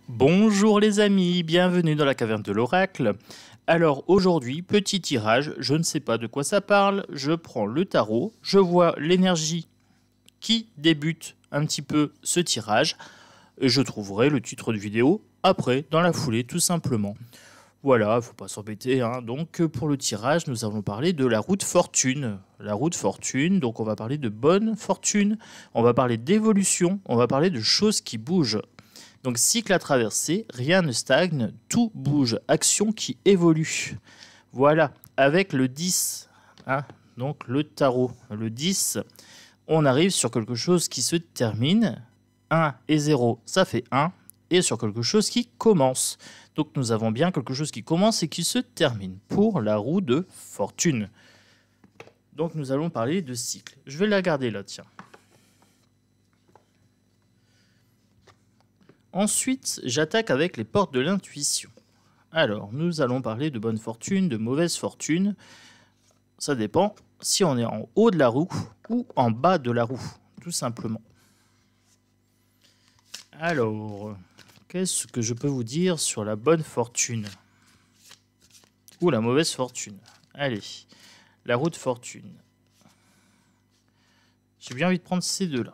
Bonjour les amis, bienvenue dans la caverne de l'oracle. Alors aujourd'hui, petit tirage, je ne sais pas de quoi ça parle, je prends le tarot, je vois l'énergie qui débute un petit peu ce tirage, et je trouverai le titre de vidéo après, dans la foulée, tout simplement. Voilà, faut pas s'embêter, hein. Donc pour le tirage, nous allons parler de la roue de fortune. La roue de fortune, donc on va parler de bonne fortune, on va parler d'évolution, on va parler de choses qui bougent. Donc cycle à traverser, rien ne stagne, tout bouge, action qui évolue. Voilà, avec le 10, hein, donc le tarot, le 10, on arrive sur quelque chose qui se termine. 1 et 0, ça fait 1, et sur quelque chose qui commence. Donc nous avons bien quelque chose qui commence et qui se termine pour la roue de fortune. Donc nous allons parler de cycle. Je vais la garder là, tiens. Ensuite, j'attaque avec les portes de l'intuition. Alors, nous allons parler de bonne fortune, de mauvaise fortune. Ça dépend si on est en haut de la roue ou en bas de la roue, tout simplement. Alors, qu'est-ce que je peux vous dire sur la bonne fortune ou la mauvaise fortune? Allez, la roue de fortune. J'ai bien envie de prendre ces deux-là.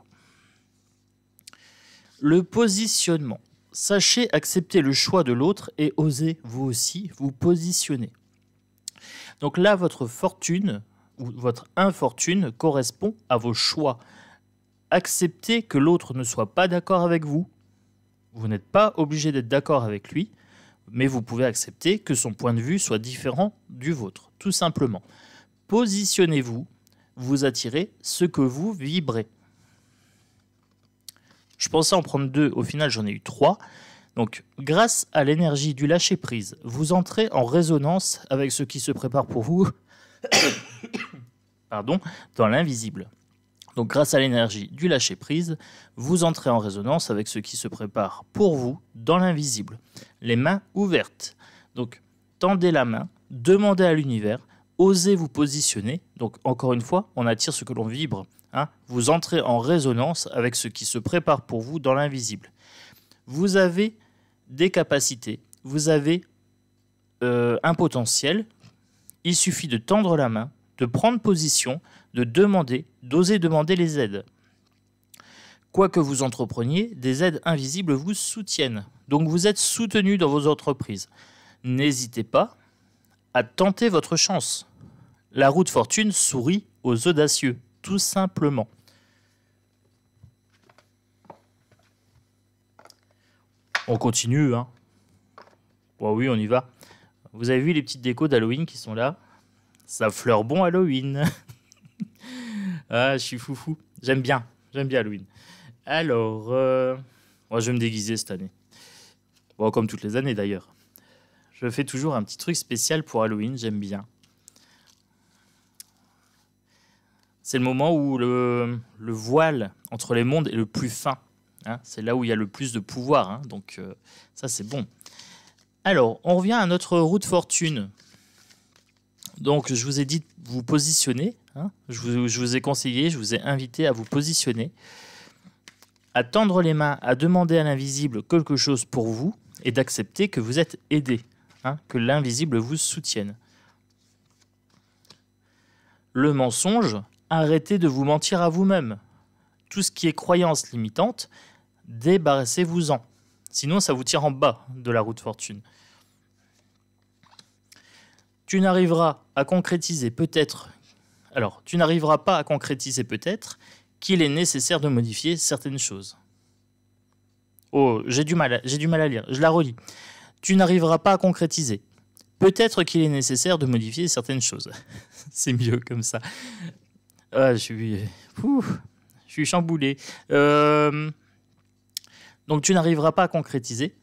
Le positionnement. Sachez accepter le choix de l'autre et osez vous aussi vous positionner. Donc là, votre fortune ou votre infortune correspond à vos choix. Acceptez que l'autre ne soit pas d'accord avec vous. Vous n'êtes pas obligé d'être d'accord avec lui, mais vous pouvez accepter que son point de vue soit différent du vôtre, tout simplement. Positionnez-vous, vous attirez ce que vous vibrez. Je pensais en prendre 2, au final j'en ai eu 3. Donc grâce à l'énergie du lâcher-prise, vous entrez en résonance avec ce qui se prépare pour vous pardon, dans l'invisible. Donc grâce à l'énergie du lâcher-prise, vous entrez en résonance avec ce qui se prépare pour vous dans l'invisible. Les mains ouvertes. Donc tendez la main, demandez à l'univers, osez vous positionner. Donc encore une fois, on attire ce que l'on vibre. Hein, vous entrez en résonance avec ce qui se prépare pour vous dans l'invisible. Vous avez des capacités, vous avez un potentiel. Il suffit de tendre la main, de prendre position, de demander, d'oser demander les aides. Quoi que vous entrepreniez, des aides invisibles vous soutiennent. Donc vous êtes soutenu dans vos entreprises. N'hésitez pas à tenter votre chance. La roue de fortune sourit aux audacieux. Tout simplement. On continue, hein. Oh oui, on y va. Vous avez vu les petites décos d'Halloween qui sont là? Ça fleure bon Halloween. Ah, je suis foufou. J'aime bien Halloween. Alors, moi, je vais me déguiser cette année. Bon, comme toutes les années d'ailleurs. Je fais toujours un petit truc spécial pour Halloween, j'aime bien. C'est le moment où le voile entre les mondes est le plus fin. Hein, c'est là où il y a le plus de pouvoir. Hein, donc ça, c'est bon. Alors, on revient à notre roue de fortune. Donc, je vous ai dit de vous positionner. Hein, je vous ai conseillé, je vous ai invité à vous positionner, à tendre les mains, à demander à l'invisible quelque chose pour vous et d'accepter que vous êtes aidé, hein, que l'invisible vous soutienne. Le mensonge. Arrêtez de vous mentir à vous-même. Tout ce qui est croyance limitante, débarrassez-vous-en. Sinon, ça vous tire en bas de la roue de fortune. Tu n'arriveras à concrétiser peut-être... Alors, tu n'arriveras pas à concrétiser peut-être qu'il est nécessaire de modifier certaines choses. Oh, j'ai du mal à lire. Je la relis. Tu n'arriveras pas à concrétiser. Peut-être qu'il est nécessaire de modifier certaines choses. C'est mieux comme ça. Ah, je suis chamboulé. Donc, tu n'arriveras pas à concrétiser.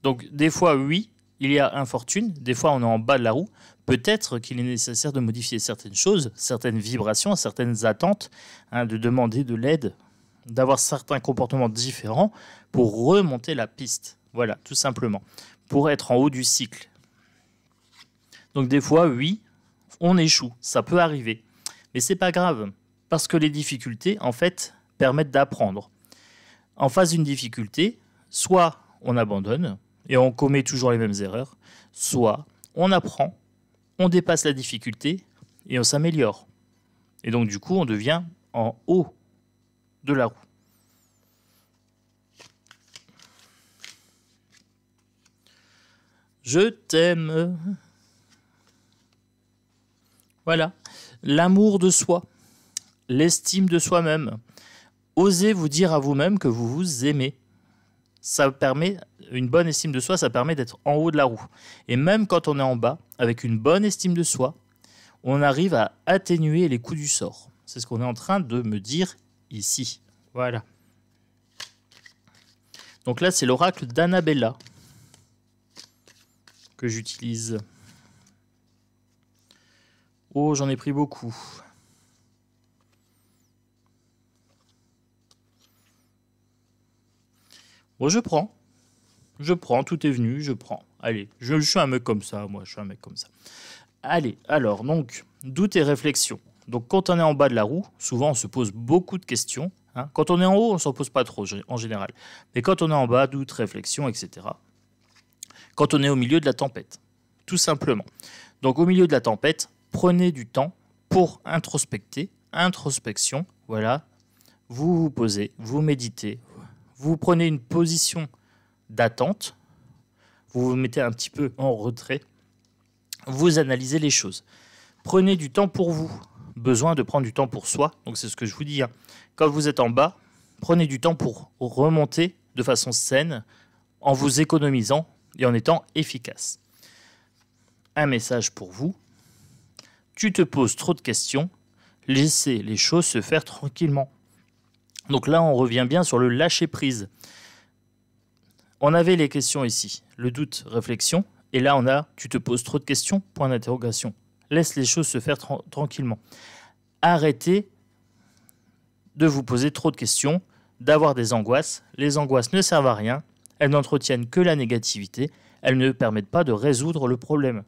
Donc, des fois, oui, il y a infortune. Des fois, on est en bas de la roue. Peut-être qu'il est nécessaire de modifier certaines choses, certaines vibrations, certaines attentes, hein, de demander de l'aide, d'avoir certains comportements différents pour remonter la piste. Voilà, tout simplement. Pour être en haut du cycle. Donc, des fois, oui, on échoue. Ça peut arriver. Mais c'est pas grave, parce que les difficultés, en fait, permettent d'apprendre. En face d'une difficulté, soit on abandonne et on commet toujours les mêmes erreurs, soit on apprend, on dépasse la difficulté et on s'améliore. Et donc du coup, on devient en haut de la roue. Je t'aime. Voilà. L'amour de soi, l'estime de soi-même. Osez vous dire à vous-même que vous vous aimez. Ça permet, une bonne estime de soi, ça permet d'être en haut de la roue. Et même quand on est en bas, avec une bonne estime de soi, on arrive à atténuer les coups du sort. C'est ce qu'on est en train de me dire ici. Voilà. Donc là, c'est l'oracle d'Annabella que j'utilise. Oh, j'en ai pris beaucoup. Bon, je prends, tout est venu, je prends. Allez, je suis un mec comme ça, moi, je suis un mec comme ça. Allez, alors, donc, doute et réflexion. Donc, quand on est en bas de la roue, souvent, on se pose beaucoup de questions. Hein. Quand on est en haut, on ne s'en pose pas trop, en général. Mais quand on est en bas, doute, réflexion, etc. Quand on est au milieu de la tempête, tout simplement. Donc, au milieu de la tempête, prenez du temps pour introspecter, introspection, voilà. Vous vous posez, vous méditez, vous prenez une position d'attente, vous vous mettez un petit peu en retrait, vous analysez les choses. Prenez du temps pour vous. Besoin de prendre du temps pour soi, donc c'est ce que je vous dis. Hein. Quand vous êtes en bas, prenez du temps pour remonter de façon saine, en vous économisant et en étant efficace. Un message pour vous. Tu te poses trop de questions, laissez les choses se faire tranquillement. Donc là, on revient bien sur le lâcher-prise. On avait les questions ici, le doute, réflexion, et là on a tu te poses trop de questions, point d'interrogation. Laisse les choses se faire tranquillement. Arrêtez de vous poser trop de questions, d'avoir des angoisses. Les angoisses ne servent à rien, elles n'entretiennent que la négativité, elles ne permettent pas de résoudre le problème.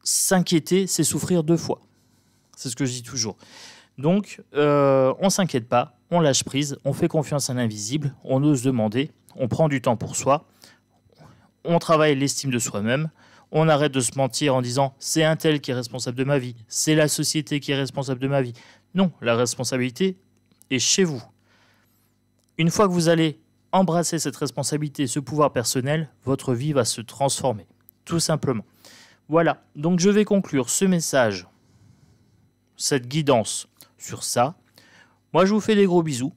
S'inquiéter, c'est souffrir deux fois. C'est ce que je dis toujours. Donc, on ne s'inquiète pas, on lâche prise, on fait confiance à l'invisible, on ose demander, on prend du temps pour soi, on travaille l'estime de soi-même, on arrête de se mentir en disant « c'est un tel qui est responsable de ma vie, c'est la société qui est responsable de ma vie ». Non, la responsabilité est chez vous. Une fois que vous allez embrasser cette responsabilité, ce pouvoir personnel, votre vie va se transformer, tout simplement. Voilà, donc je vais conclure ce message, cette guidance sur ça. Moi, je vous fais des gros bisous.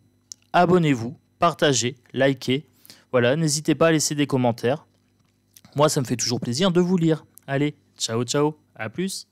Abonnez-vous, partagez, likez. Voilà, n'hésitez pas à laisser des commentaires. Moi, ça me fait toujours plaisir de vous lire. Allez, ciao, ciao, à plus.